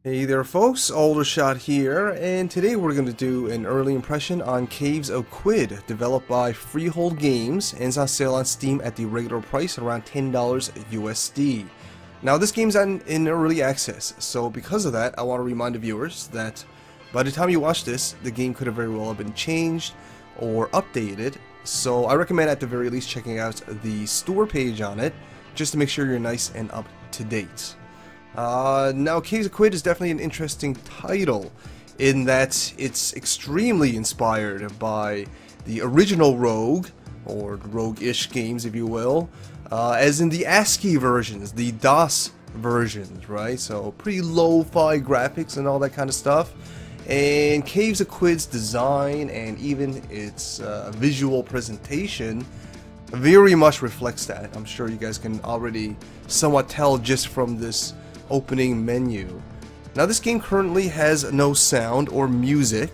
Hey there folks, Aldershot here, and today we're going to do an early impression on Caves of Qud, developed by Freehold Games, and it's on sale on Steam at the regular price around $10 USD. Now this game's in early access, so because of that I want to remind the viewers that by the time you watch this, the game could have very well been changed or updated, so I recommend at the very least checking out the store page on it, just to make sure you're nice and up to date. Now, Caves of Qud is definitely an interesting title in that it's extremely inspired by the original Rogue, or Rogue-ish games if you will, as in the ASCII versions, the DOS versions, right? So pretty lo-fi graphics and all that kind of stuff. And Caves of Qud's design and even its visual presentation very much reflects that. I'm sure you guys can already somewhat tell just from this opening menu. Now this game currently has no sound or music.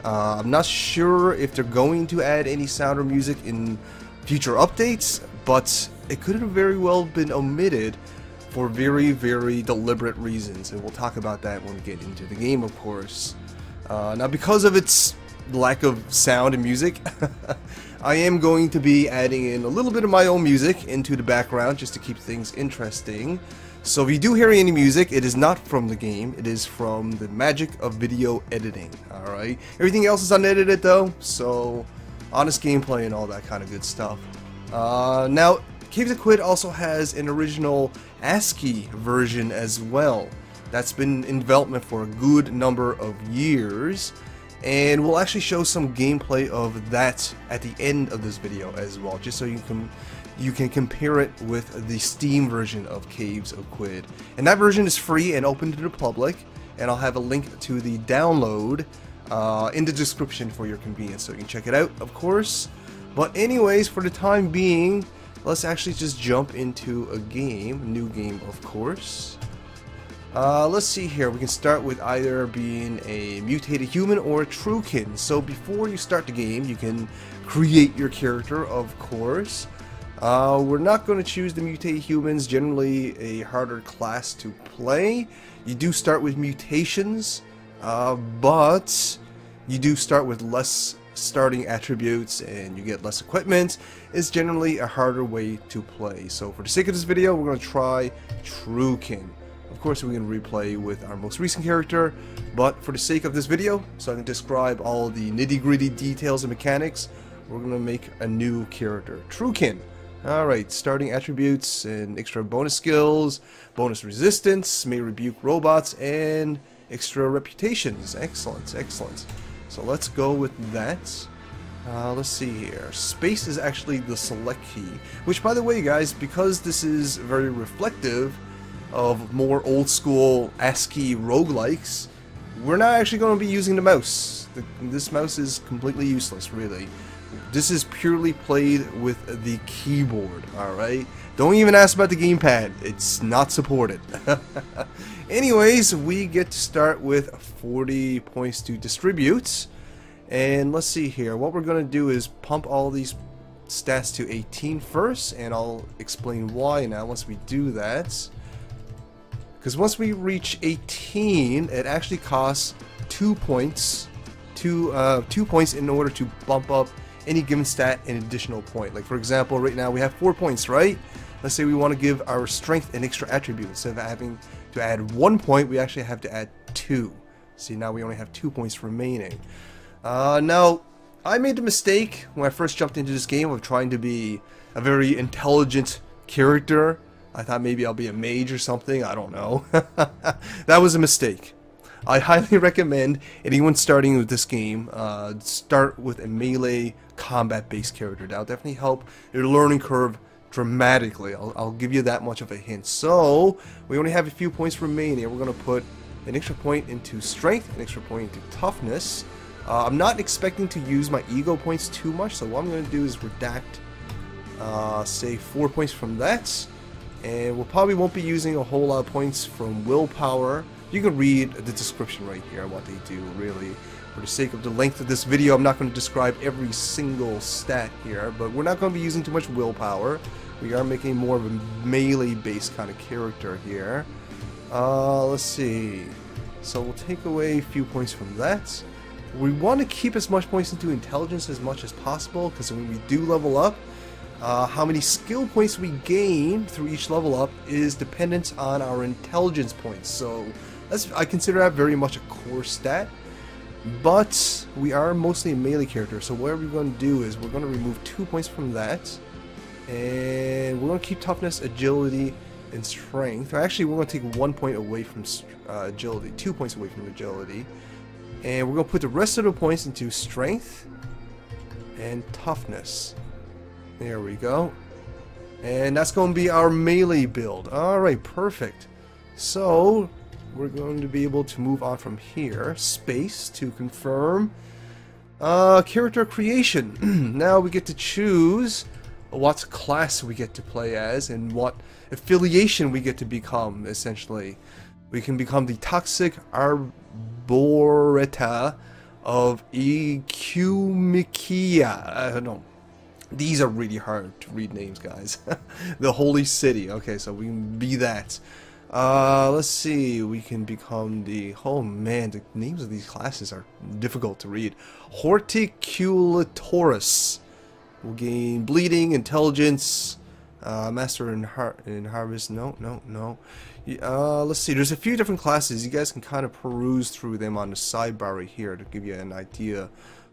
I'm not sure if they're going to add any sound or music in future updates, but it could have very well been omitted for very deliberate reasons, and we'll talk about that when we get into the game, of course. Now because of its lack of sound and music, I am going to be adding in a little bit of my own music into the background just to keep things interesting. So if you do hear any music, it is not from the game, it is from the magic of video editing, alright? Everything else is unedited though, so honest gameplay and all that kind of good stuff. Now, Caves of Qud also has an original ASCII version as well. That's been in development for a good number of years, and we'll actually show some gameplay of that at the end of this video as well, just so you can compare it with the Steam version of Caves of Qud. And that version is free and open to the public, and I'll have a link to the download in the description for your convenience, so you can check it out, of course. But anyways, for the time being, let's actually just jump into a new game, of course. Let's see here, we can start with either being a mutated human or a truekin. So before you start the game, you can create your character, of course. We're not going to choose the mutated humans, generally a harder class to play. You do start with mutations, but you do start with less starting attributes and you get less equipment. It's generally a harder way to play. So for the sake of this video, we're going to try truekin. Of course, we can replay with our most recent character, but for the sake of this video, so I can describe all the nitty-gritty details and mechanics, we're going to make a new character, truekin. Alright, starting attributes and extra bonus skills, bonus resistance, may rebuke robots, and extra reputations. Excellent, excellent. So let's go with that. Let's see here. Space is actually the select key, which by the way guys, because this is very reflective of more old school ASCII roguelikes, we're not actually going to be using the mouse. This mouse is completely useless, really. This is purely played with the keyboard, alright? Don't even ask about the gamepad, it's not supported. Anyways, we get to start with 40 points to distribute. And let's see here, what we're going to do is pump all these stats to 18 first, and I'll explain why now once we do that. Because once we reach 18, it actually costs 2 points, 2 points in order to bump up any given stat an additional point. Like for example, right now we have 4 points, right? Let's say we want to give our strength an extra attribute. Instead of having to add 1 point, we actually have to add 2. See, now we only have 2 points remaining. Now, I made the mistake when I first jumped into this game of trying to be a very intelligent character. I thought maybe I'll be a mage or something, I don't know. That was a mistake. I highly recommend anyone starting with this game start with a melee combat based character. That'll definitely help your learning curve dramatically. I'll give you that much of a hint. So we only have a few points remaining. We're going to put an extra point into strength, an extra point into toughness. I'm not expecting to use my ego points too much, so what I'm going to do is redact say 4 points from that, and we probably won't be using a whole lot of points from willpower. You can read the description right here, what they do, really. For the sake of the length of this video, I'm not going to describe every single stat here, but we're not going to be using too much willpower. We are making more of a melee-based kind of character here. Let's see. So we'll take away a few points from that. We want to keep as much points into intelligence as much as possible, because when we do level up, how many skill points we gain through each level up is dependent on our intelligence points. So I consider that very much a core stat. But we are mostly a melee character, so what we're going to do is we're going to remove 2 points from that, and we're going to keep toughness, agility, and strength. Actually, we're going to take 1 point away from agility, 2 points away from agility, and we're going to put the rest of the points into strength and toughness. There we go. And that's going to be our melee build. Alright, perfect. So we're going to be able to move on from here. Space to confirm. Character creation. Now we get to choose what class we get to play as and what affiliation we get to become, essentially. We can become the Toxic Arboreta of Ecumcia. No, these are really hard to read names, guys. The Holy City. Okay, so we can be that. Let's see, we can become the, oh man, the names of these classes are difficult to read. Horticulatorus. We'll gain bleeding, intelligence, master in harvest, no. Let's see, there's a few different classes. You guys can kind of peruse through them on the sidebar right here to give you an idea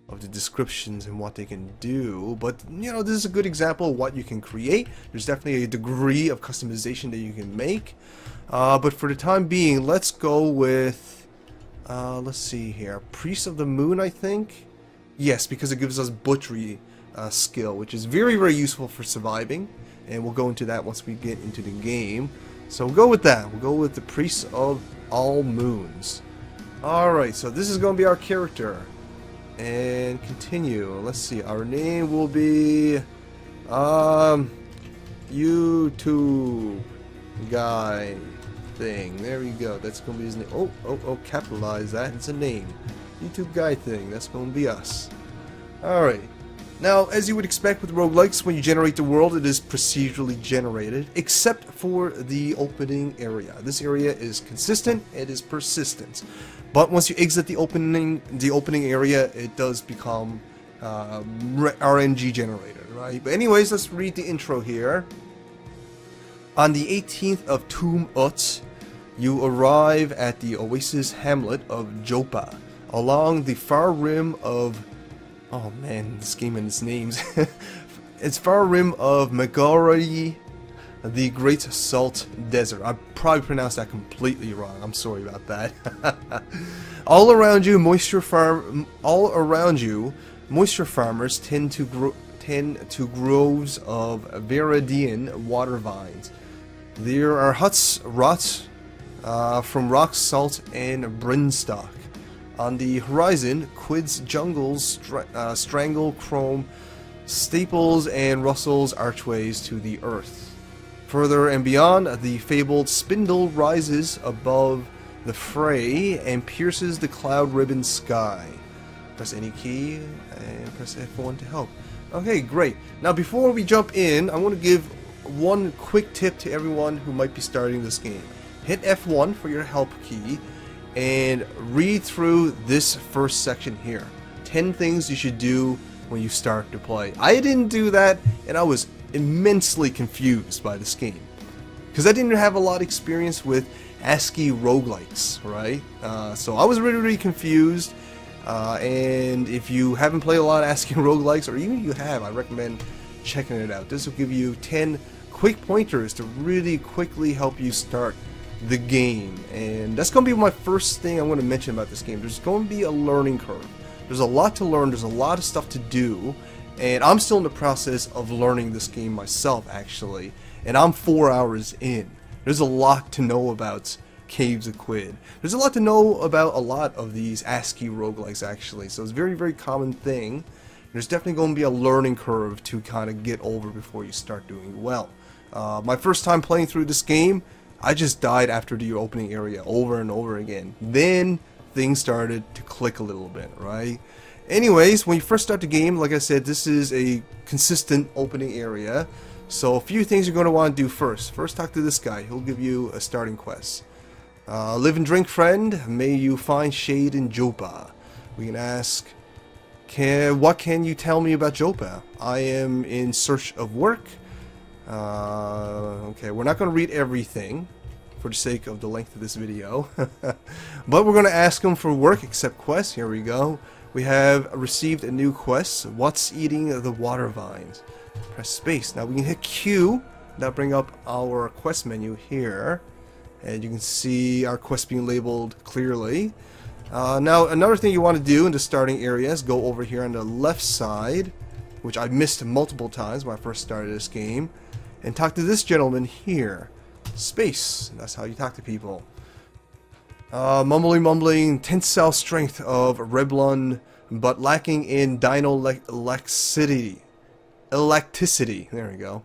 of the descriptions and what they can do. But, you know, this is a good example of what you can create. There's definitely a degree of customization that you can make. But for the time being, let's go with, let's see here, Priest of the Moon, I think? Yes, because it gives us butchery skill, which is very, very useful for surviving. And we'll go into that once we get into the game. So we'll go with that. We'll go with the Priest of All Moons. Alright, so this is going to be our character. And continue. Let's see, our name will be YouTube guy thing. There we go. That's gonna be his name. Oh, capitalize that. It's a name. YouTube guy thing. That's gonna be us. Alright. Now, as you would expect with roguelikes, when you generate the world, it is procedurally generated, except for the opening area. This area is consistent, it is persistent. But once you exit the opening area, it does become RNG generated, right? But anyways, let's read the intro here. On the 18th of Tum-Ut, you arrive at the oasis hamlet of Joppa, along the far rim of... Oh man, this game and its names. It's far rim of Megari, the Great Salt Desert. I probably pronounced that completely wrong. I'm sorry about that. All around you, moisture farmers tend to groves of Viridian water vines. There are huts wrought from rock salt and brimstock. On the horizon, Qud's jungles strangle chrome staples and rustles archways to the earth. Further and beyond, the fabled spindle rises above the fray and pierces the cloud-ribbon sky. Press any key and press F1 to help. Okay, great. Now before we jump in, I want to give one quick tip to everyone who might be starting this game. Hit F1 for your help key and read through this first section here. 10 things you should do when you start to play. I didn't do that, and I was immensely confused by this game because I didn't have a lot of experience with ASCII roguelikes, right? So I was really confused, and if you haven't played a lot of ASCII roguelikes, or even if you have, I recommend checking it out. This will give you 10 quick pointers to really quickly help you start the game, and that's going to be my first thing I'm going to mention about this game. There's going to be a learning curve. There's a lot to learn, there's a lot of stuff to do, and I'm still in the process of learning this game myself, actually, and I'm 4 hours in. There's a lot to know about Caves of Qud. There's a lot to know about a lot of these ASCII roguelikes, actually, so it's a very, very common thing. There's definitely going to be a learning curve to kind of get over before you start doing well. My first time playing through this game, I just died after the opening area over and over again. Then things started to click a little bit, right? Anyways, when you first start the game, like I said, this is a consistent opening area. So a few things you're going to want to do first. First, talk to this guy. He'll give you a starting quest. Live and drink, friend. May you find shade in Joppa. We can ask, what can you tell me about Joppa? I am in search of work. Okay, we're not going to read everything for the sake of the length of this video. But we're going to ask him for work, accept quest. Here we go. We have received a new quest. What's eating the water vines? Press space. Now we can hit Q. That'll bring up our quest menu here. And you can see our quest being labeled clearly. Now another thing you want to do in the starting area is go over here on the left side, which I missed multiple times when I first started this game, and talk to this gentleman here. Space. That's how you talk to people. Mumbling, tensile strength of Reblon, but lacking in electricity. There we go.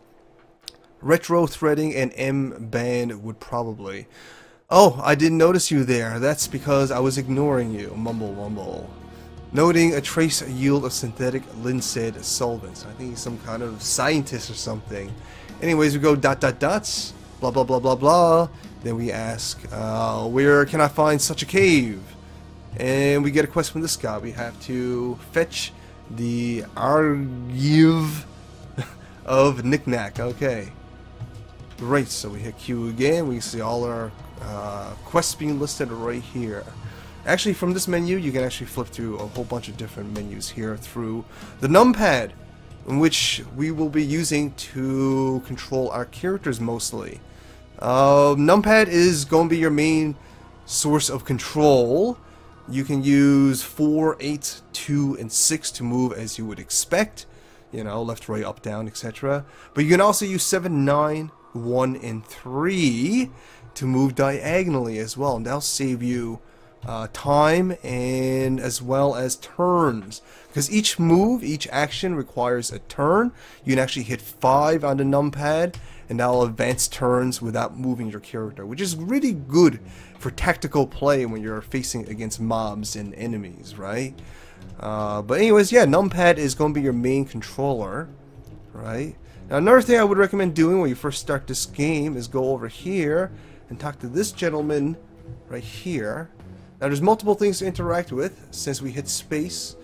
Retro threading and M band would probably. Oh, I didn't notice you there. That's because I was ignoring you. Mumble. Noting a trace yield of synthetic linseed solvents. I think he's some kind of scientist or something. Anyways, we go ... blah blah blah blah blah. Then we ask, where can I find such a cave? And we get a quest from this guy. We have to fetch the Argive of Knickknack. Okay. Great, so we hit Q again. We see all our quests being listed right here. Actually, from this menu, you can actually flip through a whole bunch of different menus here through the numpad, in which we will be using to control our characters mostly. Numpad is going to be your main source of control. You can use 4, 8, 2, and 6 to move as you would expect. You know, left, right, up, down, etc. But you can also use 7, 9, 1, and 3 to move diagonally as well. And that'll save you time and as well as turns. Because each move, each action requires a turn. You can actually hit 5 on the numpad, and that'll advance turns without moving your character, which is really good for tactical play when you're facing against mobs and enemies, right? But anyways, yeah, numpad is going to be your main controller, right? Now another thing I would recommend doing when you first start this game is go over here and talk to this gentleman right here. Now there's multiple things to interact with since we hit space.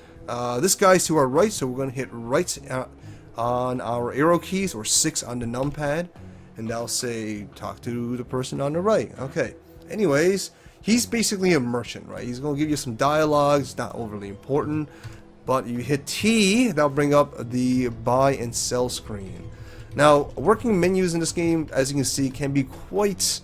This guy's to our right, so we're going to hit right on our arrow keys, or 6 on the numpad, and that'll say talk to the person on the right. Okay, anyways, he's basically a merchant, right? He's going to give you some dialogue. It's not overly important, but you hit T, that'll bring up the buy and sell screen. Now working menus in this game, as you can see, can be quite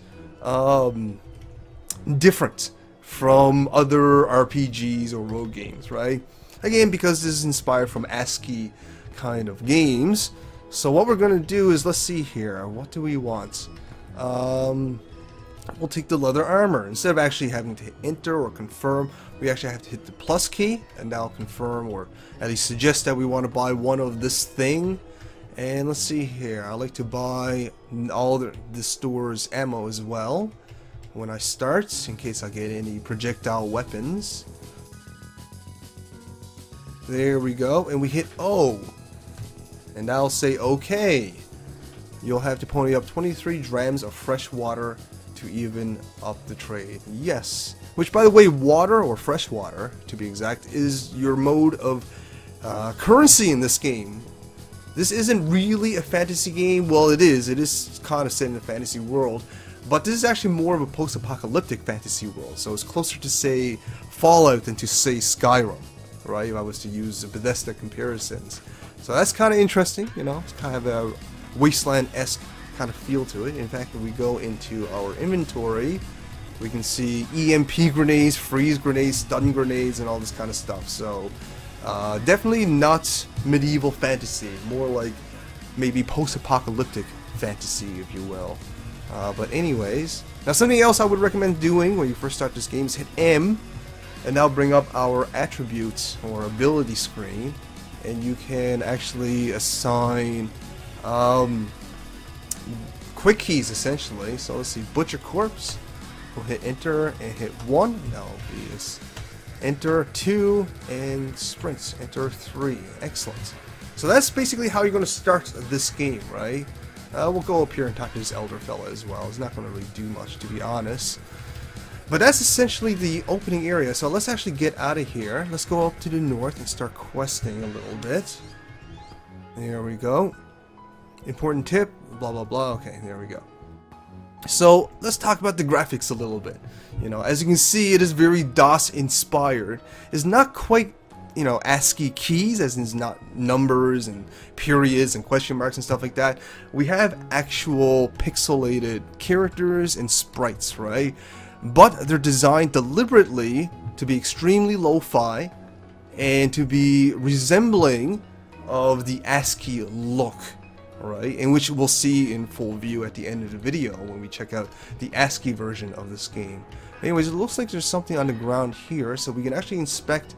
different from other RPGs or rogue games, right? Again, because this is inspired from ASCII kind of games. So what we're going to do is, let's see here, what do we want? We'll take the leather armor. Instead of actually having to hit enter or confirm, we actually have to hit the plus key, and that'll confirm or at least suggest that we want to buy one of this thing. And let's see here, I like to buy all the store's ammo as well when I start, in case I get any projectile weapons. There we go, and we hit O, and that'll say okay. You'll have to pony up 23 drams of fresh water to even up the trade. Yes, which, by the way, water, or fresh water to be exact, is your mode of currency in this game. This isn't really a fantasy game. Well, it is kind of set in a fantasy world, but this is actually more of a post-apocalyptic fantasy world, so it's closer to, say, Fallout than to, say, Skyrim, right, if I was to use the Bethesda comparisons. So that's kind of interesting, you know, it's kind of a Wasteland-esque kind of feel to it. In fact, when we go into our inventory, we can see EMP grenades, freeze grenades, stun grenades, and all this kind of stuff. So definitely not medieval fantasy, more like maybe post-apocalyptic fantasy, if you will. But anyways, now something else I would recommend doing when you first start this game is hit M, and that'll bring up our attributes or ability screen, and you can actually assign quick keys essentially. So let's see, Butcher Corpse, we'll hit enter and hit 1, that'll be this. Enter 2, and sprints, enter 3. Excellent. So that's basically how you're going to start this game, right? We'll go up here and talk to this elder fella as well. He's not going to really do much, to be honest. But that's essentially the opening area. So let's actually get out of here. Let's go up to the north and start questing a little bit. There we go. Important tip, blah blah blah. Okay, there we go. So let's talk about the graphics a little bit. You know, as you can see, it is very DOS inspired. It's not quite, you know, ASCII keys, as in it's not numbers and periods and question marks and stuff like that. We have actual pixelated characters and sprites, right? But they're designed deliberately to be extremely lo-fi and to be resembling of the ASCII look, right? In which we'll see in full view at the end of the video when we check out the ASCII version of this game. Anyways, it looks like there's something on the ground here, so we can actually inspect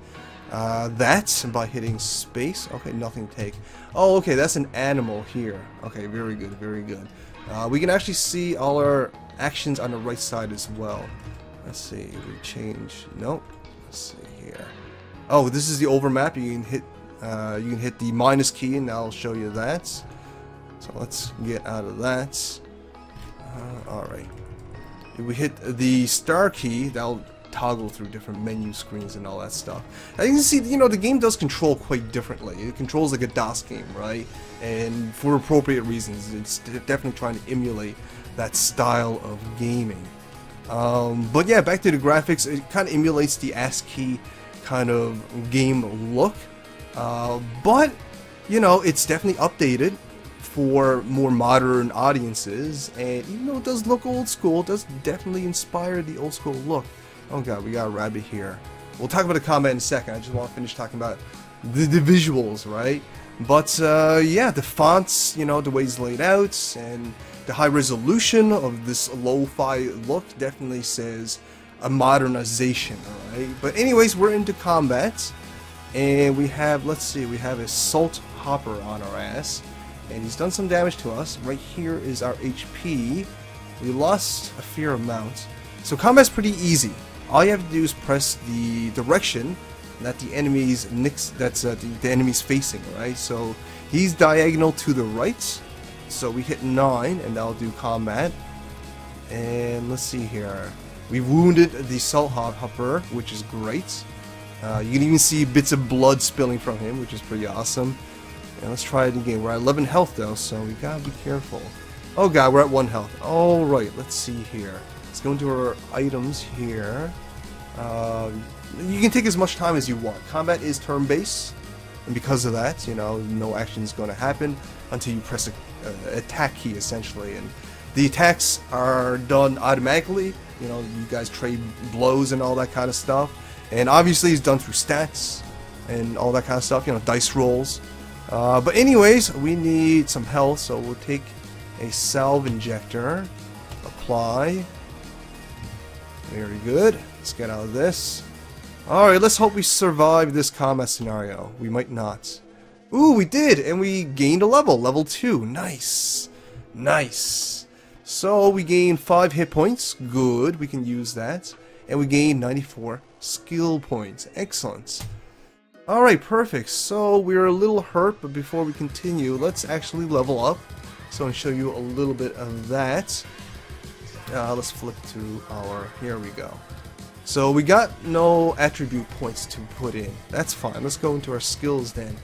that by hitting space. Okay, nothing to take. Oh, okay, that's an animal here. Okay, very good, very good. We can actually see all our actions on the right side as well. Let's see, we change. Nope. Let's see here. Oh, this is the overmap. You can hit the minus key, and that'll show you that. So let's get out of that. Alright. If we hit the star key, that'll toggle through different menu screens and all that stuff. As you can see, you know, the game does control quite differently. It controls like a DOS game, right? And for appropriate reasons. It's definitely trying to emulate that style of gaming. But yeah, back to the graphics. It kind of emulates the ASCII kind of game look. But, you know, it's definitely updated for more modern audiences, and even though it does look old school, it does definitely inspire the old school look. Oh god, we got a rabbit here. We'll talk about the combat in a second. I just want to finish talking about the visuals, right? But yeah, the fonts, you know, the way it's laid out, and the high resolution of this lo-fi look definitely says a modernization, alright? But anyways, we're into combat, and we have, let's see, we have a Salt Hopper on our ass. And he's done some damage to us. Right here is our HP. We lost a fair amount. So combat's pretty easy. All you have to do is press the direction that the enemy's the enemy's facing, right? So he's diagonal to the right. So we hit 9 and that'll do combat. And let's see here. We wounded the Salt Hopper, which is great. You can even see bits of blood spilling from him, which is pretty awesome. And let's try it again. We're at 11 health though, so we gotta be careful. Oh god, we're at 1 health. Alright, let's see here. Let's go into our items here. You can take as much time as you want. Combat is turn-based, and because of that, you know, no action is going to happen until you press a attack key, essentially. And the attacks are done automatically. You know, you guys trade blows and all that kind of stuff. And obviously, it's done through stats and all that kind of stuff. You know, dice rolls. But anyways, we need some health, so we'll take a salve injector, apply. Very good. Let's get out of this. Alright, let's hope we survive this combat scenario. We might not. Ooh, we did! And we gained a level. Level 2. Nice. Nice. So, we gained 5 hit points. Good. We can use that. And we gained 94 skill points. Excellent. Alright, perfect. So, we're a little hurt, but before we continue, let's actually level up. So, I'll show you a little bit of that. Let's flip to our... Here we go. So, we got no attribute points to put in. That's fine. Let's go into our skills then.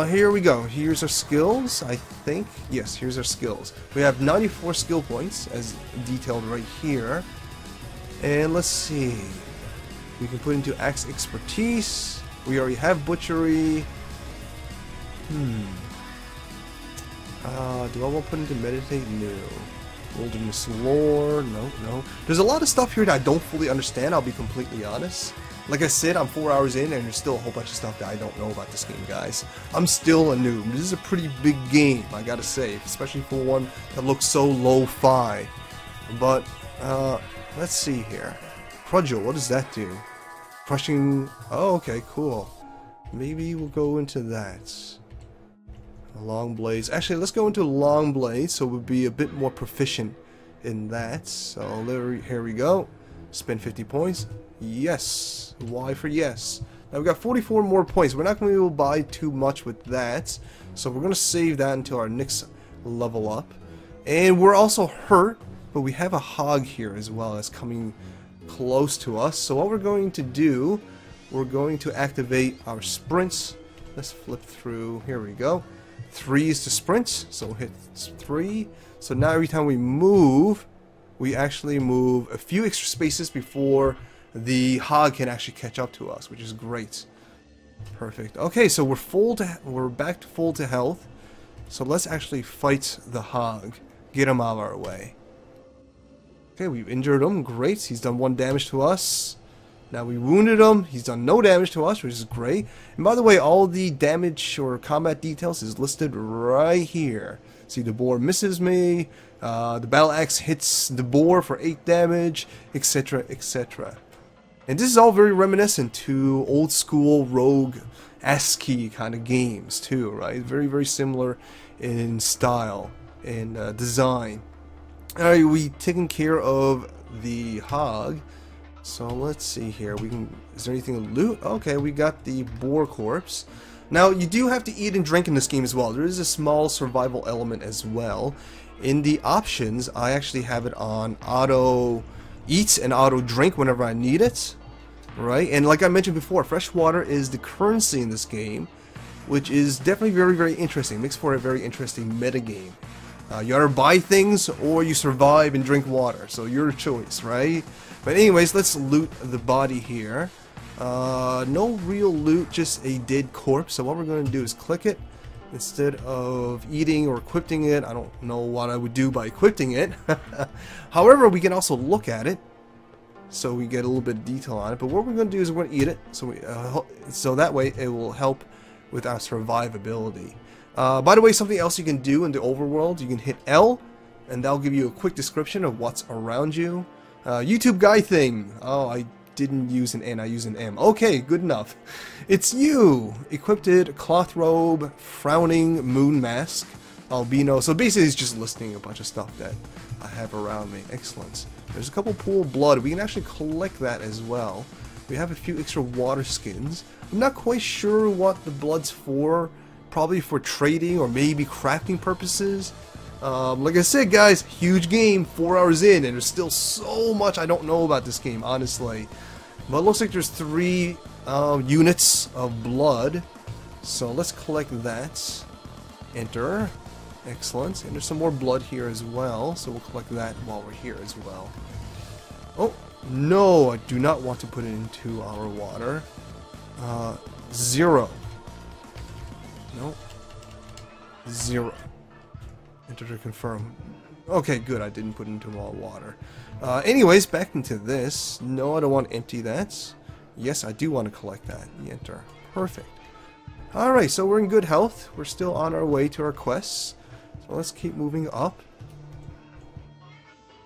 Here we go. Here's our skills, I think. Yes, here's our skills. We have 94 skill points, as detailed right here. And let's see. We can put into axe expertise. We already have butchery. Do I want to put into meditate? No. Wilderness lore? No, no. There's a lot of stuff here that I don't fully understand, I'll be completely honest. Like I said, I'm 4 hours in and there's still a whole bunch of stuff that I don't know about this game, guys. I'm still a noob. This is a pretty big game, I gotta say, especially for one that looks so lo-fi. But, let's see here. Crudgel, what does that do? Crushing... Oh, okay, cool. Maybe we'll go into that. Long blades. Actually, let's go into long blades so we'll be a bit more proficient in that. So, here we go. Spend 50 points. Yes. Y for yes. Now we've got 44 more points. We're not going to be able to buy too much with that. So we're going to save that until our next level up. And we're also hurt. but we have a hog here as well that's coming close to us. So what we're going to do, we're going to activate our sprints. Let's flip through. Here we go. 3 is to sprint, so we'll hit 3. So now every time we move, we actually move a few extra spaces before the hog can actually catch up to us, which is great. Perfect. Okay, so we're back to full to health. So let's actually fight the hog. Get him out of our way. Okay, we've injured him. Great. He's done 1 damage to us. Now we wounded him. He's done no damage to us, which is great. And by the way, all the damage or combat details is listed right here. See, the boar misses me. The battle axe hits the boar for 8 damage, etc., etc. And this is all very reminiscent to old school rogue ASCII kind of games too, right? Very, very similar in style and design. Alright, we taken care of the hog. So let's see here. Is there anything to loot? Okay, we got the boar corpse. Now you do have to eat and drink in this game as well. There is a small survival element as well. In the options, I actually have it on auto eat and auto drink whenever I need it. Right? And like I mentioned before, fresh water is the currency in this game, which is definitely very, very interesting. Makes for a very interesting metagame. You either buy things or you survive and drink water. So your choice, right? But anyways, let's loot the body here. No real loot, just a dead corpse. So what we're going to do is click it instead of eating or equipping it. I don't know what I would do by equipping it. However, we can also look at it, so we get a little bit of detail on it. But what we're going to do is we're going to eat it, so that way it will help with our survivability. By the way, something else you can do in the overworld, you can hit L, and that'll give you a quick description of what's around you. YouTube guy thing. Oh, I didn't use an N, I used an M. Okay, good enough. It's you! Equipped, cloth robe, frowning moon mask, albino. So basically it's just listing a bunch of stuff that I have around me. Excellent. There's a couple pool of blood. We can actually collect that as well. We have a few extra water skins. I'm not quite sure what the blood's for. Probably for trading or maybe crafting purposes. Like I said, guys, huge game, 4 hours in, and there's still so much I don't know about this game, honestly. But it looks like there's 3 units of blood. So let's collect that. Enter. Excellent. And there's some more blood here as well, so we'll collect that while we're here as well. Oh, no, I do not want to put it into our water. 0. No. 0. Enter to confirm. Okay, good. I didn't put it into raw water. Anyways, back into this. No, I don't want to empty that. Yes, I do want to collect that. Enter. Perfect. Alright, so we're in good health. We're still on our way to our quests. So let's keep moving up.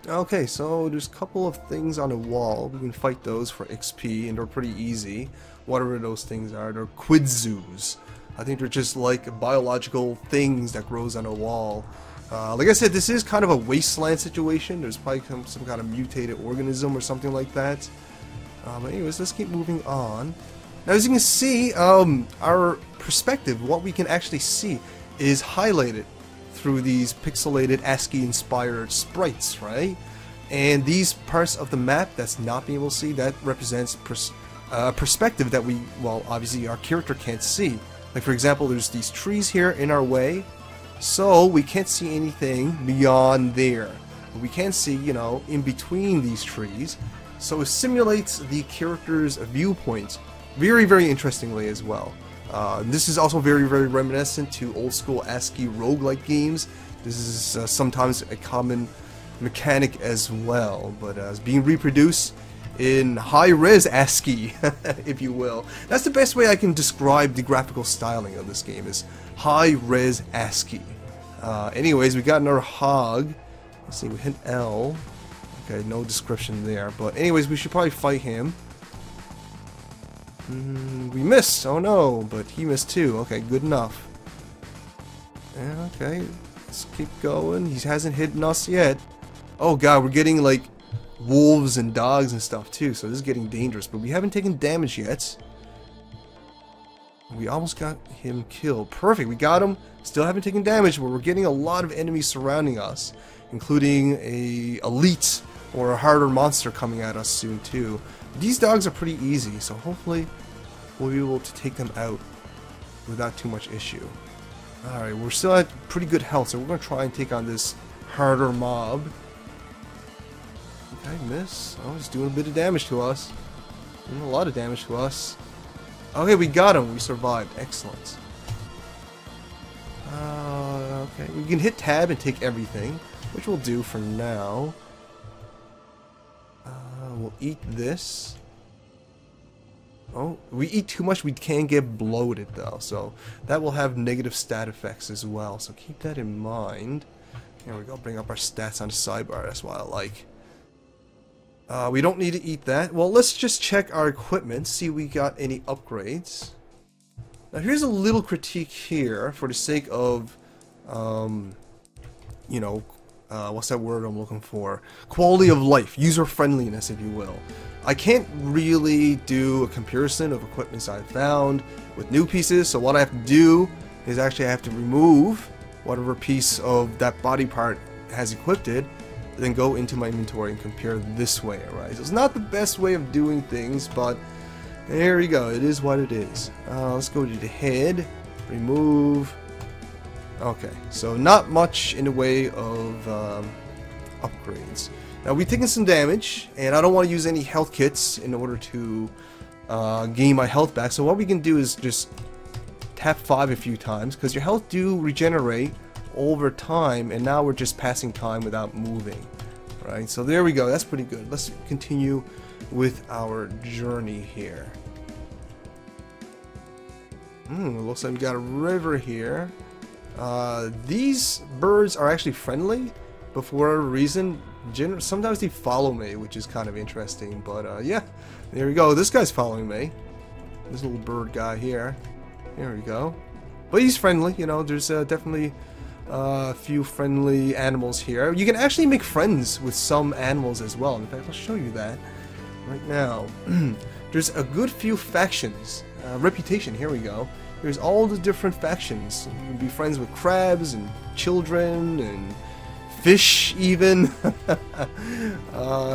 Okay, so there's a couple of things on the wall. We can fight those for XP, and they're pretty easy. Whatever those things are, they're quidzoos. I think they're just like biological things that grows on a wall. Like I said, this is kind of a wasteland situation. There's probably some kind of mutated organism or something like that. But anyways, let's keep moving on. Now, as you can see, our perspective, what we can actually see, is highlighted through these pixelated ASCII-inspired sprites, right? And these parts of the map that's not being able to see, that represents perspective that we, well, obviously our character can't see. Like, for example, there's these trees here in our way, so we can't see anything beyond there. But we can see, you know, in between these trees. So it simulates the character's viewpoint very, very interestingly as well. This is also very, very reminiscent to old school ASCII roguelike games. This is sometimes a common mechanic as well, but it's being reproduced in high-res ASCII, if you will. That's the best way I can describe the graphical styling of this game, is high-res ASCII. Anyways, we got another hog. Let's see, we hit L. Okay, no description there, but anyways, we should probably fight him. We missed! Oh no, but he missed too. Okay, good enough. Okay, let's keep going. He hasn't hit us yet. Oh god, we're getting like wolves and dogs and stuff too, so this is getting dangerous, but we haven't taken damage yet. We almost got him killed. Perfect, we got him. Still haven't taken damage, but we're getting a lot of enemies surrounding us. including a elite or a harder monster coming at us soon too. These dogs are pretty easy, so hopefully we'll be able to take them out without too much issue. Alright, we're still at pretty good health, so we're going to try and take on this harder mob. Did I miss? Oh, he's doing a bit of damage to us. Doing a lot of damage to us. Okay, we got him. We survived. Excellent. Okay, we can hit tab and take everything, which we'll do for now. We'll eat this. Oh, we eat too much, we can get bloated though, so that will have negative stat effects as well, so keep that in mind. Here we go, bring up our stats on the sidebar, that's what I like. We don't need to eat that. Well, let's just check our equipment, see if we got any upgrades. Now here's a little critique here for the sake of, you know, what's that word I'm looking for? Quality of life, user-friendliness, if you will. I can't really do a comparison of equipments I've found with new pieces, so what I have to do is actually I have to remove whatever piece of that body part has equipped it, then go into my inventory and compare this way, right? So it's not the best way of doing things, but there you go, it is what it is. Let's go to the head, remove. Okay, so not much in the way of upgrades. Now we've taken some damage, and I don't want to use any health kits in order to gain my health back. So what we can do is just tap 5 a few times, because your health do regenerate over time, and now we're just passing time without moving. Right, so there we go, that's pretty good. Let's continue with our journey here. Looks like we got a river here. These birds are actually friendly, but for whatever reason, sometimes they follow me, which is kind of interesting. But yeah, there we go. This guy's following me. This little bird guy here. There we go. But he's friendly, you know. There's definitely a few friendly animals here. You can actually make friends with some animals as well. In fact, I'll show you that right now. There's a good few factions. Reputation, here we go. There's all the different factions. You can be friends with crabs and children and fish even.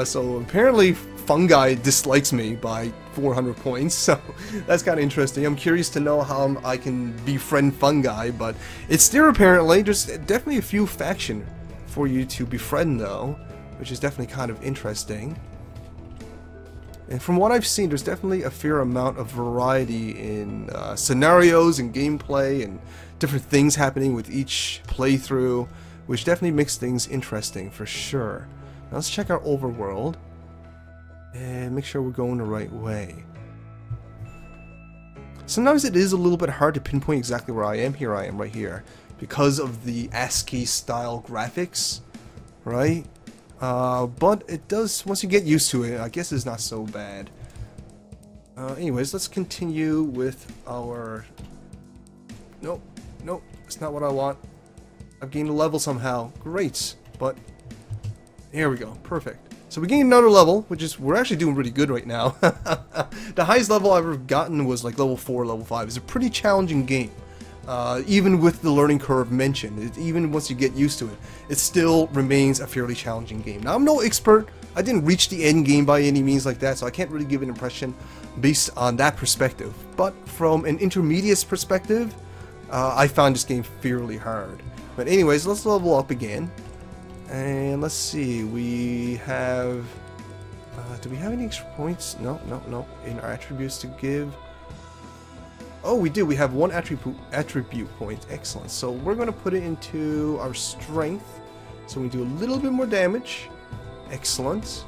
So apparently fungi dislikes me by 400 points, so that's kind of interesting. I'm curious to know how I can befriend fungi, but it's there apparently. There's definitely a few factions for you to befriend though, which is definitely kind of interesting. And from what I've seen, there's definitely a fair amount of variety in scenarios and gameplay and different things happening with each playthrough, which definitely makes things interesting for sure. Now let's check our overworld and make sure we're going the right way. Sometimes it is a little bit hard to pinpoint exactly where I am. Here I am right here because of the ASCII style graphics, right? But it does, once you get used to it, I guess it's not so bad. Anyways, let's continue with our... Nope, that's not what I want. I've gained a level somehow. Great, but here we go, perfect. So we gained another level, which is, we're actually doing really good right now. The highest level I've ever gotten was like level 4, level 5. It's a pretty challenging game. Even with the learning curve mentioned, even once you get used to it, it still remains a fairly challenging game. Now, I'm no expert. I didn't reach the end game by any means like that, so I can't really give an impression based on that perspective. But from an intermediate perspective, I found this game fairly hard. But anyways, let's level up again. And let's see, we have... do we have any extra points? No, in our attributes to give. Oh, we do. We have one attribute point. Excellent. So we're going to put it into our strength. So we do a little bit more damage. Excellent.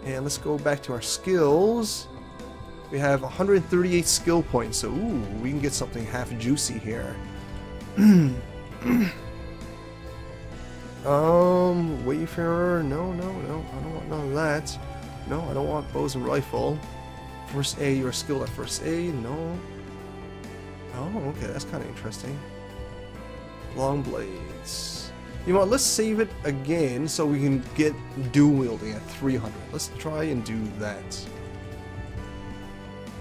And let's go back to our skills. We have 138 skill points. So, ooh, we can get something half juicy here. Wayfarer. No. I don't want none of that. No, I don't want bows and rifle. First aid. You're skilled at first aid. No. Oh, okay, that's kind of interesting. Long blades. You know what, let's save it again so we can get dual wielding at 300. Let's try and do that.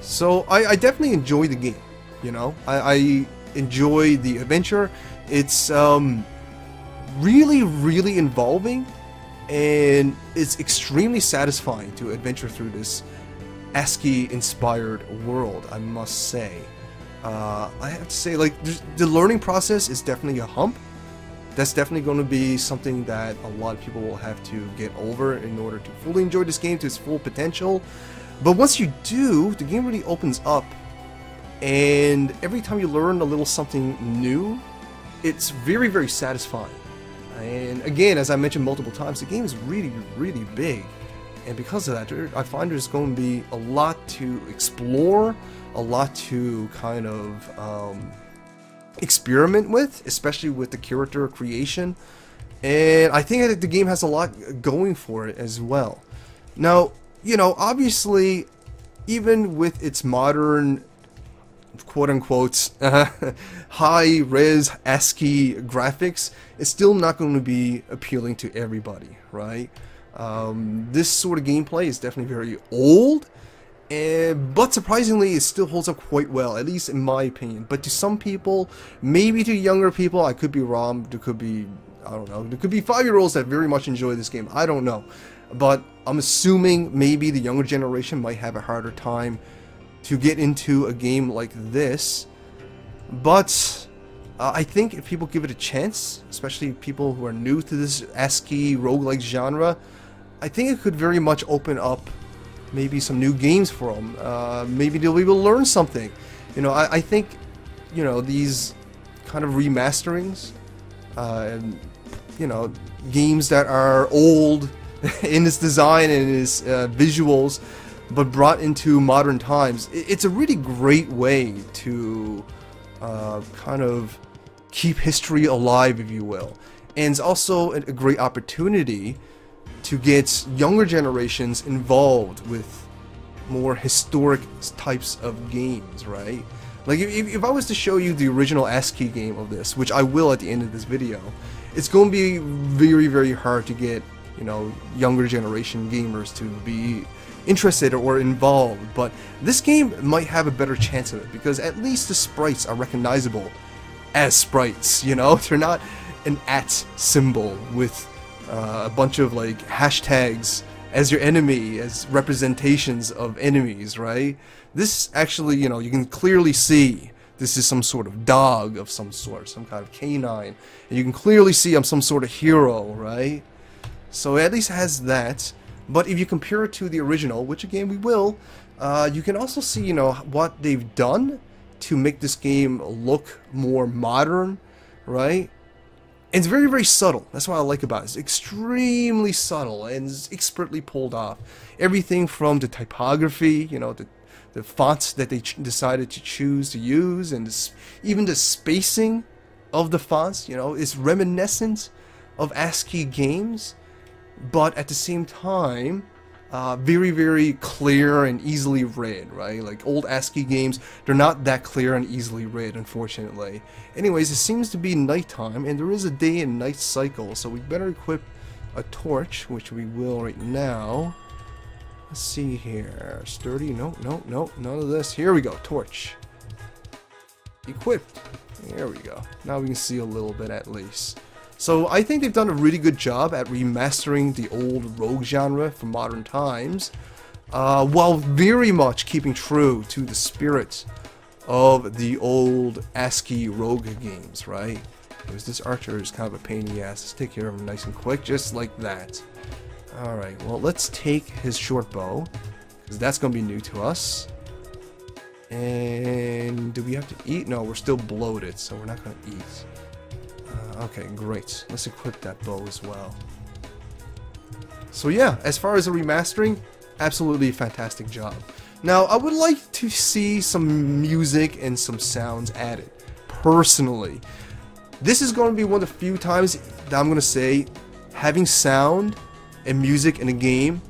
So, I definitely enjoy the game, you know? I enjoy the adventure. It's, really, really involving, and it's extremely satisfying to adventure through this ASCII-inspired world, I must say. I have to say, like, the learning process is definitely a hump. That's definitely going to be something that a lot of people will have to get over in order to fully enjoy this game to its full potential. But once you do, the game really opens up, and every time you learn a little something new, it's very, very satisfying. And again, as I mentioned multiple times, the game is really, really big. And because of that, I find there's going to be a lot to explore, a lot to kind of experiment with, especially with the character creation. And I think that the game has a lot going for it as well. Now, you know, obviously, even with its modern, quote-unquote, high-res ASCII graphics, it's still not going to be appealing to everybody, right? This sort of gameplay is definitely very old, but surprisingly it still holds up quite well, at least in my opinion. But to some people, maybe to younger people, I could be wrong, there could be, I don't know, there could be 5-year-olds that very much enjoy this game, I don't know. But I'm assuming maybe the younger generation might have a harder time to get into a game like this. But I think if people give it a chance, especially people who are new to this ASCII roguelike genre, I think it could very much open up maybe some new games for them. Maybe they'll be able to learn something. You know, I think, you know, these kind of remasterings, you know, games that are old in its design and its visuals, but brought into modern times, it's a really great way to kind of keep history alive, if you will. And it's also a great opportunity to get younger generations involved with more historic types of games, right? Like, if I was to show you the original ASCII game of this, which I will at the end of this video, it's going to be very, very hard to get, you know, younger generation gamers to be interested or involved. But this game might have a better chance of it, because at least the sprites are recognizable as sprites, you know? They're not an @ symbol with a bunch of like hashtags as your enemy, as representations of enemies, right? This actually, you know, you can clearly see this is some sort of dog of some sort, some kind of canine, and you can clearly see I'm some sort of hero, right? So it at least has that. But if you compare it to the original, which again we will, you can also see, you know, what they've done to make this game look more modern, right? And it's very, very subtle. That's what I like about it. It's extremely subtle and it's expertly pulled off. Everything from the typography, you know, the fonts that they decided to choose to use, and even the spacing of the fonts, you know, is reminiscent of ASCII games, but at the same time, very, very clear and easily read, right? Like old ASCII games, they're not that clear and easily read, unfortunately. Anyways, it seems to be nighttime, and there is a day and night cycle, so we better equip a torch, which we will right now. Let's see here. Sturdy, no, none of this. Here we go, torch. Equipped. There we go. Now we can see a little bit at least. So I think they've done a really good job at remastering the old rogue genre for modern times, while very much keeping true to the spirit of the old ASCII rogue games, right? Because this archer is kind of a pain in the ass. Let's take care of him nice and quick, just like that. Alright, well, let's take his short bow, because that's going to be new to us. And do we have to eat? No, we're still bloated, so we're not going to eat. Okay, great. Let's equip that bow as well. So yeah, as far as the remastering, absolutely fantastic job. Now, I would like to see some music and some sounds added, personally. This is going to be one of the few times that I'm going to say having sound and music in a game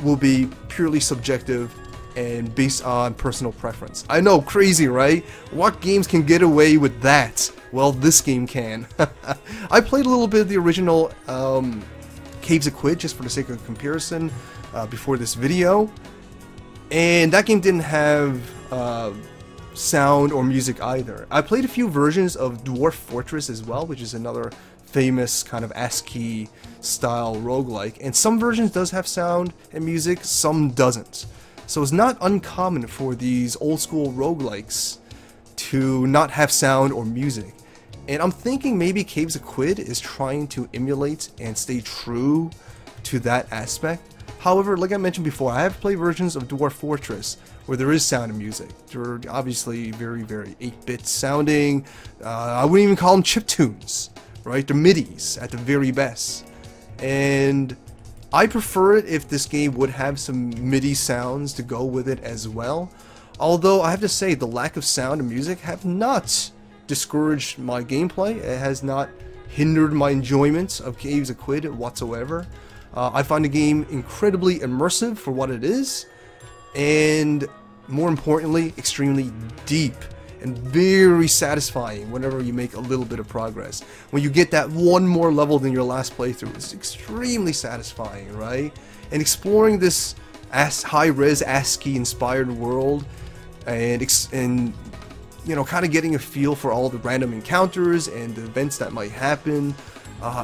will be purely subjective and based on personal preference. I know, crazy, right? What games can get away with that? Well, this game can. I played a little bit of the original Caves of Qud, just for the sake of comparison, before this video. And that game didn't have sound or music either. I played a few versions of Dwarf Fortress as well, which is another famous kind of ASCII style roguelike, and some versions does have sound and music, some doesn't. So it's not uncommon for these old school roguelikes to not have sound or music. And I'm thinking maybe Caves of Qud is trying to emulate and stay true to that aspect. However, like I mentioned before, I have played versions of Dwarf Fortress where there is sound and music. They're obviously very, very 8-bit sounding. I wouldn't even call them chiptunes, right? They're MIDIs at the very best. And I prefer it if this game would have some MIDI sounds to go with it as well. Although I have to say the lack of sound and music have not discouraged my gameplay. It has not hindered my enjoyment of Caves of Qud whatsoever. I find the game incredibly immersive for what it is, and more importantly, extremely deep and very satisfying whenever you make a little bit of progress. When you get that one more level than your last playthrough, it's extremely satisfying, right? And exploring this high-res ASCII-inspired world and you know, kind of getting a feel for all the random encounters and the events that might happen.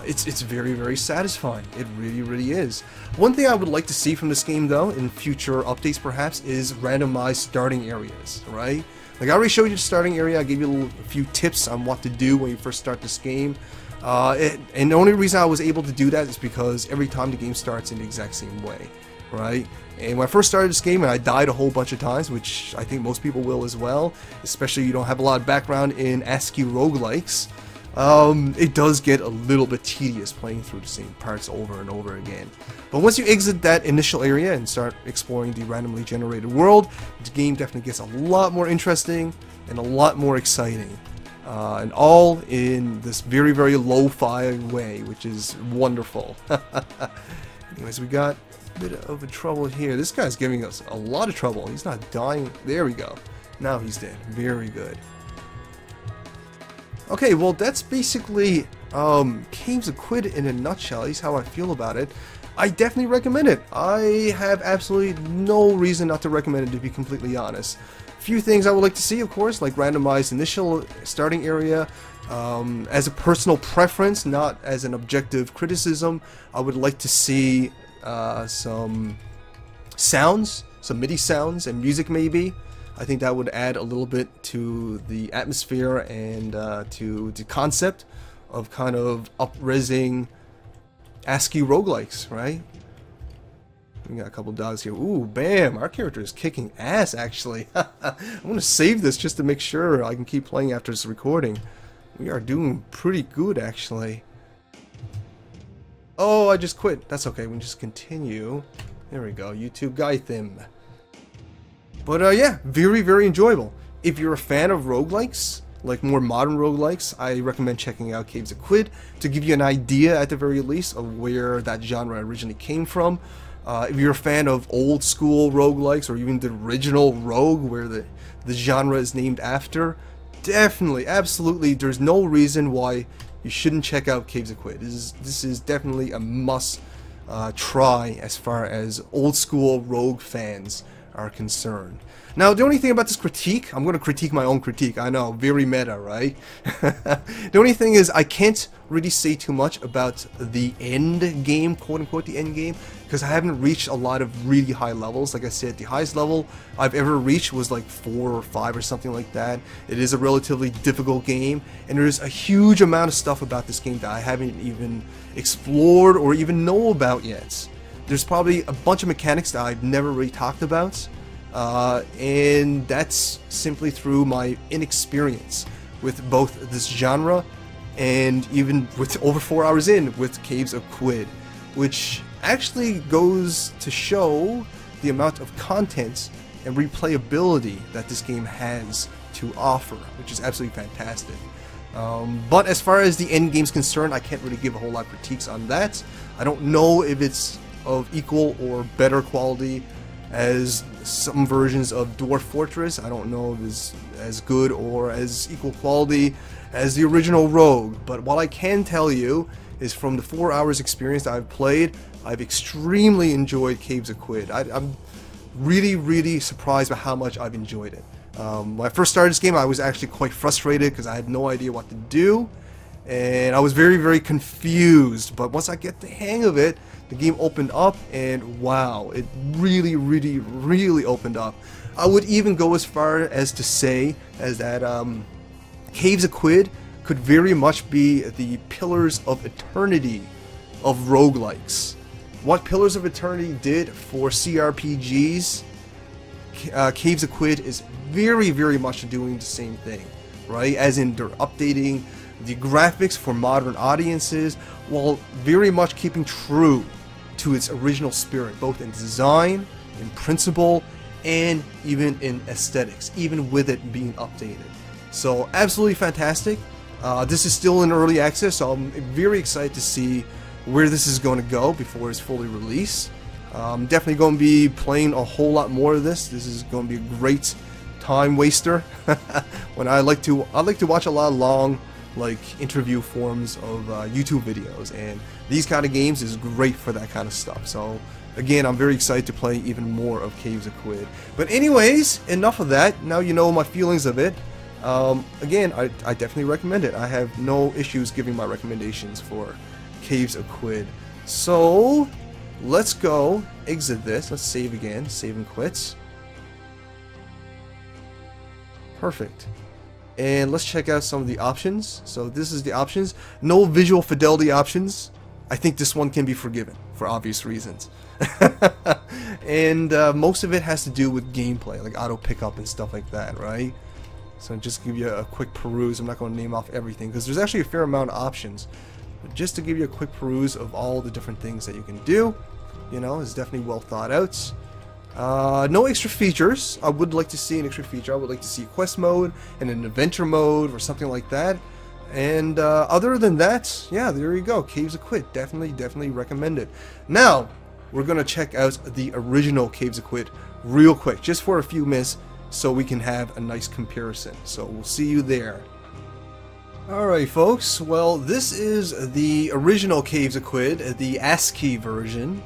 It's very, very satisfying. It really, really is. One thing I would like to see from this game, though, in future updates perhaps, is randomized starting areas, right? Like I already showed you the starting area. I gave you a few tips on what to do when you first start this game. And the only reason I was able to do that is because every time the game starts in the exact same way, right? And when I first started this game, and I died a whole bunch of times, which I think most people will as well, especially if you don't have a lot of background in ASCII roguelikes, it does get a little bit tedious playing through the same parts over and over again. But once you exit that initial area and start exploring the randomly generated world, the game definitely gets a lot more interesting and a lot more exciting. And all in this very, very lo-fi way, which is wonderful. Anyways, we got a bit of a trouble here. This guy's giving us a lot of trouble. He's not dying. There we go. Now he's dead. Very good. Okay, well that's basically Caves of Qud in a nutshell. At least how I feel about it. I definitely recommend it. I have absolutely no reason not to recommend it, to be completely honest. Few things I would like to see, of course, like randomized initial starting area. As a personal preference, not as an objective criticism, I would like to see some sounds, some MIDI sounds and music maybe. I think that would add a little bit to the atmosphere and to the concept of kind of up-resing ASCII roguelikes, right? We got a couple dogs here. Ooh, bam! Our character is kicking ass, actually. I'm gonna save this just to make sure I can keep playing after this recording. We are doing pretty good, actually. Oh, I just quit. That's okay. We can just continue. There we go. YouTube guide them. But yeah, very, very enjoyable. If you're a fan of roguelikes, like more modern roguelikes, I recommend checking out Caves of Qud to give you an idea, at the very least, of where that genre originally came from. If you're a fan of old school roguelikes, or even the original Rogue, where the genre is named after, definitely, absolutely, there's no reason why you shouldn't check out Caves of Qud. This is definitely a must try as far as old school Rogue fans are concerned. Now, the only thing about this critique, I'm going to critique my own critique, I know, very meta, right? The only thing is, I can't really say too much about the end game, quote-unquote the end game, because I haven't reached a lot of really high levels. Like I said, the highest level I've ever reached was like 4 or 5 or something like that. It is a relatively difficult game, and there's a huge amount of stuff about this game that I haven't even explored or even know about yet. There's probably a bunch of mechanics that I've never really talked about, and that's simply through my inexperience with both this genre and even with over 4 hours in with Caves of Qud, which actually goes to show the amount of content and replayability that this game has to offer, which is absolutely fantastic. But as far as the end game's concerned, I can't really give a whole lot of critiques on that. I don't know if it's of equal or better quality as some versions of Dwarf Fortress. I don't know if it's as good or as equal quality as the original Rogue, but what I can tell you is from the 4 hours experience that I've played, I've extremely enjoyed Caves of Qud. I'm really, really surprised by how much I've enjoyed it. When I first started this game, I was actually quite frustrated because I had no idea what to do, and I was very confused, but once I get the hang of it, the game opened up, and wow, it really opened up. I would even go as far as to say as that Caves of Qud could very much be the Pillars of Eternity of roguelikes. What Pillars of Eternity did for CRPGs, Caves of Qud is very much doing the same thing, right? As in, they're updating the graphics for modern audiences while very much keeping true to its original spirit, both in design, in principle, and even in aesthetics, even with it being updated. So absolutely fantastic. This is still in early access, so I'm very excited to see where this is going to go before it's fully released. I'm definitely going to be playing a whole lot more of this. This is going to be a great time waster. When I like to watch a lot of long, like, interview forms of YouTube videos, and these kind of games is great for that kind of stuff. So again, I'm very excited to play even more of Caves of Qud. But anyways, enough of that. Now you know my feelings of it. Again, I definitely recommend it. I have no issues giving my recommendations for Caves of Qud. So let's go exit this. Let's save again. Save and quit. Perfect. And let's check out some of the options. So this is the options. No visual fidelity options. I think this one can be forgiven for obvious reasons. And most of it has to do with gameplay, like auto pickup and stuff like that, right? So just to give you a quick peruse, I'm not going to name off everything because there's actually a fair amount of options. But just to give you a quick peruse of all the different things that you can do, you know, it's definitely well thought out. No extra features. I would like to see an extra feature. I would like to see a quest mode and an adventure mode or something like that. And other than that, yeah, there you go. Caves of Qud. Definitely recommend it. Now, we're going to check out the original Caves of Qud real quick, just for a few minutes, so we can have a nice comparison. So we'll see you there. Alright folks, well, this is the original Caves of Qud, the ASCII version.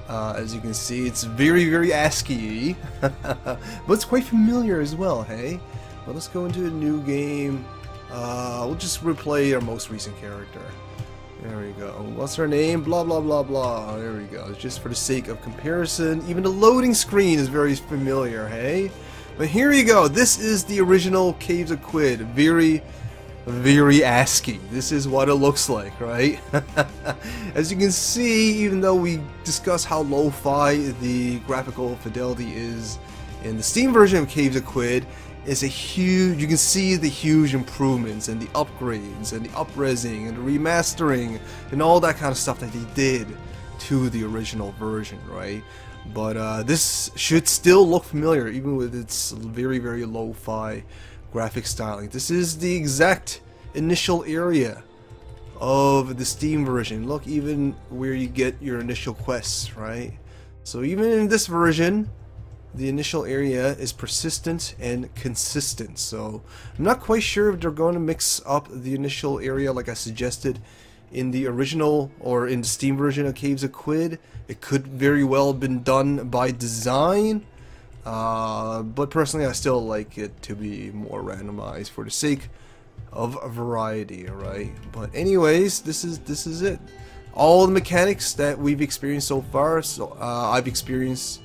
As you can see, it's very ASCII, but it's quite familiar as well, hey? Well, let's go into a new game. We'll just replay our most recent character. There we go. What's her name? Blah blah blah blah. There we go. It's just for the sake of comparison. Even the loading screen is very familiar, hey? But here you go. This is the original Caves of Qud. Very ASCII. This is what it looks like, right? As you can see, even though we discuss how lo-fi the graphical fidelity is in the Steam version of Caves of Qud, it's a huge, you can see the huge improvements and the upgrades and the up-resing and the remastering and all that kind of stuff that they did to the original version, right? But this should still look familiar even with its very lo-fi graphic styling. This is the exact initial area of the Steam version. Look, even where you get your initial quests, right? So even in this version, the initial area is persistent and consistent. So I'm not quite sure if they're going to mix up the initial area like I suggested in the original or in the Steam version of Caves of Qud. It could very well have been done by design. But personally, I still like it to be more randomized for the sake of a variety, right? But anyways, this is it. All the mechanics that we've experienced so far, so I've experienced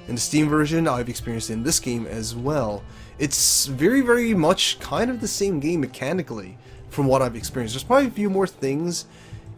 in the Steam version, I've experienced in this game as well. It's very much kind of the same game mechanically from what I've experienced. There's probably a few more things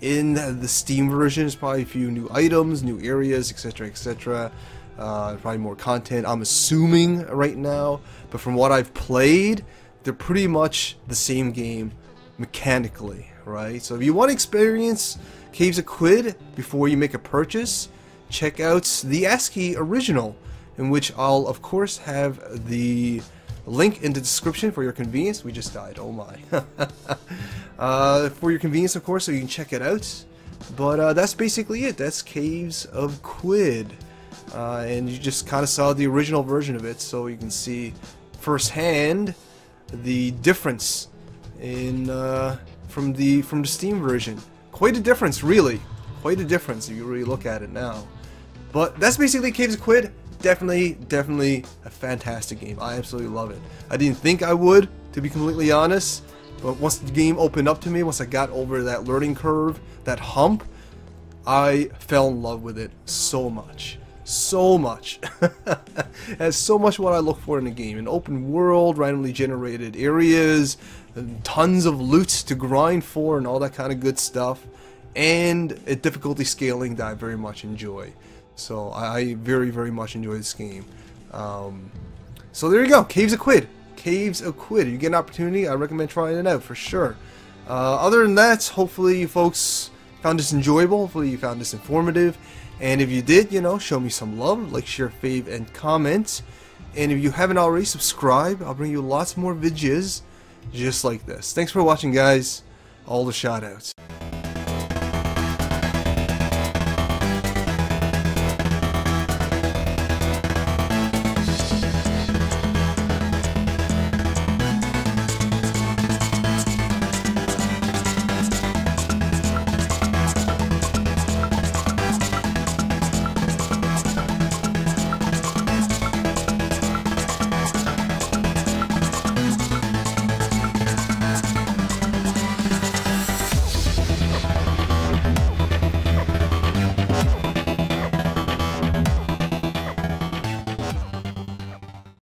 in the Steam version. There's probably a few new items, new areas, etc. Probably more content, I'm assuming right now, but from what I've played, they're pretty much the same game mechanically, right? So if you want to experience Caves of Qud before you make a purchase, check out the ASCII original, in which I'll of course have the link in the description for your convenience. We just died, oh my. For your convenience, of course, so you can check it out. But that's basically it. That's Caves of Qud. And you just kind of saw the original version of it, so you can see firsthand the difference in from the Steam version. Quite a difference, really. Quite a difference if you really look at it now. But that's basically Caves of Qud. Definitely a fantastic game. I absolutely love it. I didn't think I would, to be completely honest. But once the game opened up to me, once I got over that learning curve, that hump, I fell in love with it so much. So much. That's so much what I look for in a game. An open world, randomly generated areas, tons of loot to grind for and all that kind of good stuff, and a difficulty scaling that I very much enjoy. So I very, very much enjoy this game. So there you go, Caves of Qud. Caves of Qud. If you get an opportunity, I recommend trying it out for sure. Other than that, hopefully you folks found this enjoyable. Hopefully you found this informative. And if you did, you know, show me some love, like, share, fave, and comment. And if you haven't already, subscribe. I'll bring you lots more videos just like this. Thanks for watching, guys. All the shout outs.